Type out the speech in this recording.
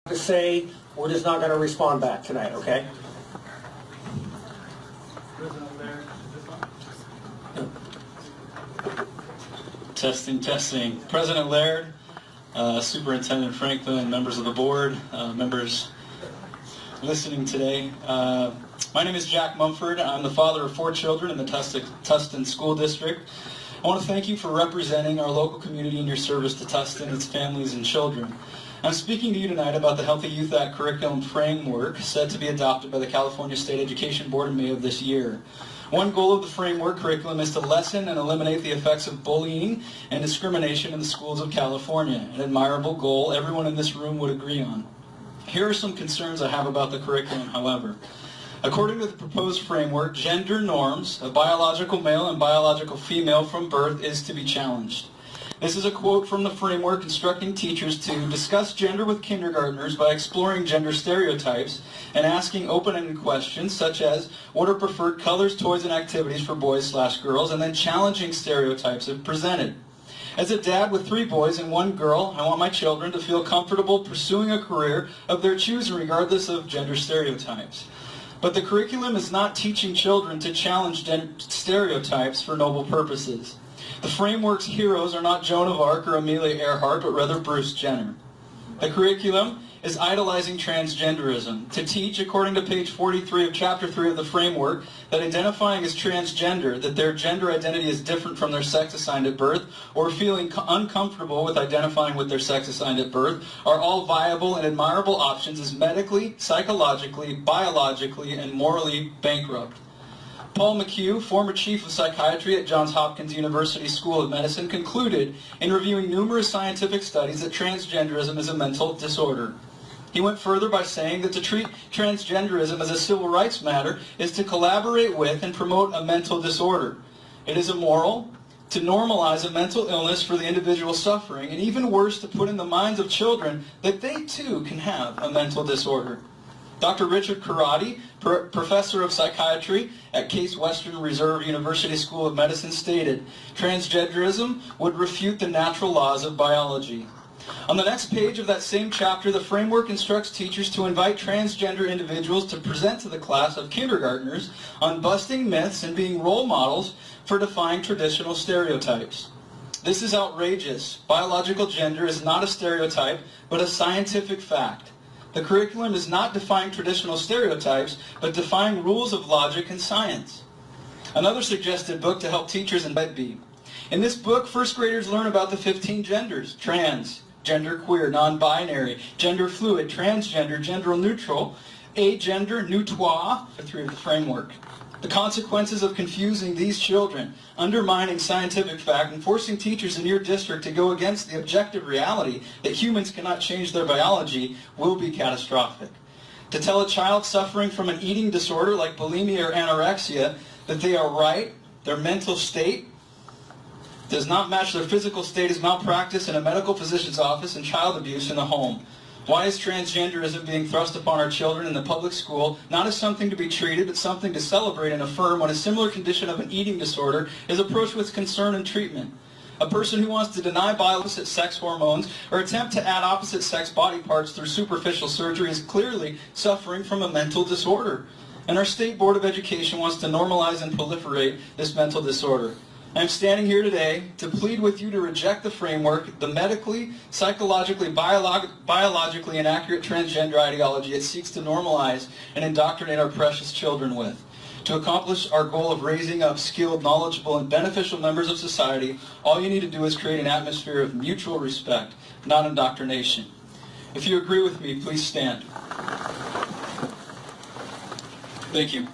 To say we're just not going to respond back tonight, okay? Testing. President Laird, Superintendent Franklin, members of the board, members listening today. My name is Jack Mumford. I'm the father of 4 children in the Tustin School District. I want to thank you for representing our local community in your service to Tustin, its families and children. I'm speaking to you tonight about the Healthy Youth Act curriculum framework set to be adopted by the California State Education Board in May of this year. One goal of the framework curriculum is to lessen and eliminate the effects of bullying and discrimination in the schools of California, an admirable goal everyone in this room would agree on. Here are some concerns I have about the curriculum, however. According to the proposed framework, gender norms of biological male and biological female from birth is to be challenged. This is a quote from the framework instructing teachers to discuss gender with kindergartners by exploring gender stereotypes and asking open-ended questions such as what are preferred colors, toys, and activities for boys/girls, and then challenging stereotypes if presented. As a dad with 3 boys and 1 girl, I want my children to feel comfortable pursuing a career of their choosing regardless of gender stereotypes. But the curriculum is not teaching children to challenge gender stereotypes for noble purposes. The framework's heroes are not Joan of Arc or Amelia Earhart, but rather Bruce Jenner. The curriculum is idolizing transgenderism, to teach, according to page 43 of chapter 3 of the framework, that identifying as transgender, that their gender identity is different from their sex assigned at birth, or feeling uncomfortable with identifying with their sex assigned at birth, are all viable and admirable options is medically, psychologically, biologically, and morally bankrupt. Paul McHugh, former chief of psychiatry at Johns Hopkins University School of Medicine, concluded in reviewing numerous scientific studies that transgenderism is a mental disorder. He went further by saying that to treat transgenderism as a civil rights matter is to collaborate with and promote a mental disorder. It is immoral to normalize a mental illness for the individual suffering, and even worse, to put in the minds of children that they too can have a mental disorder. Dr. Richard Karate, professor of psychiatry at Case Western Reserve University School of Medicine, stated, transgenderism would refute the natural laws of biology. On the next page of that same chapter, the framework instructs teachers to invite transgender individuals to present to the class of kindergartners on busting myths and being role models for defying traditional stereotypes. This is outrageous. Biological gender is not a stereotype, but a scientific fact. The curriculum is not defying traditional stereotypes, but defying rules of logic and science. Another suggested book to help teachers in be. In this book, first graders learn about the 15 genders: trans, genderqueer, non-binary, gender fluid, transgender, gender neutral, agender, neutoire, 3 of the framework. The consequences of confusing these children, undermining scientific fact, and forcing teachers in your district to go against the objective reality that humans cannot change their biology will be catastrophic. To tell a child suffering from an eating disorder like bulimia or anorexia that they are right, their mental state does not match their physical state is malpractice in a medical physician's office and child abuse in the home. Why is transgenderism being thrust upon our children in the public school, not as something to be treated, but something to celebrate and affirm when a similar condition of an eating disorder is approached with concern and treatment? A person who wants to deny opposite sex hormones or attempt to add opposite sex body parts through superficial surgery is clearly suffering from a mental disorder. And our State Board of Education wants to normalize and proliferate this mental disorder. I'm standing here today to plead with you to reject the framework, the medically, psychologically, biologically inaccurate transgender ideology it seeks to normalize and indoctrinate our precious children with. To accomplish our goal of raising up skilled, knowledgeable, and beneficial members of society, all you need to do is create an atmosphere of mutual respect, not indoctrination. If you agree with me, please stand. Thank you.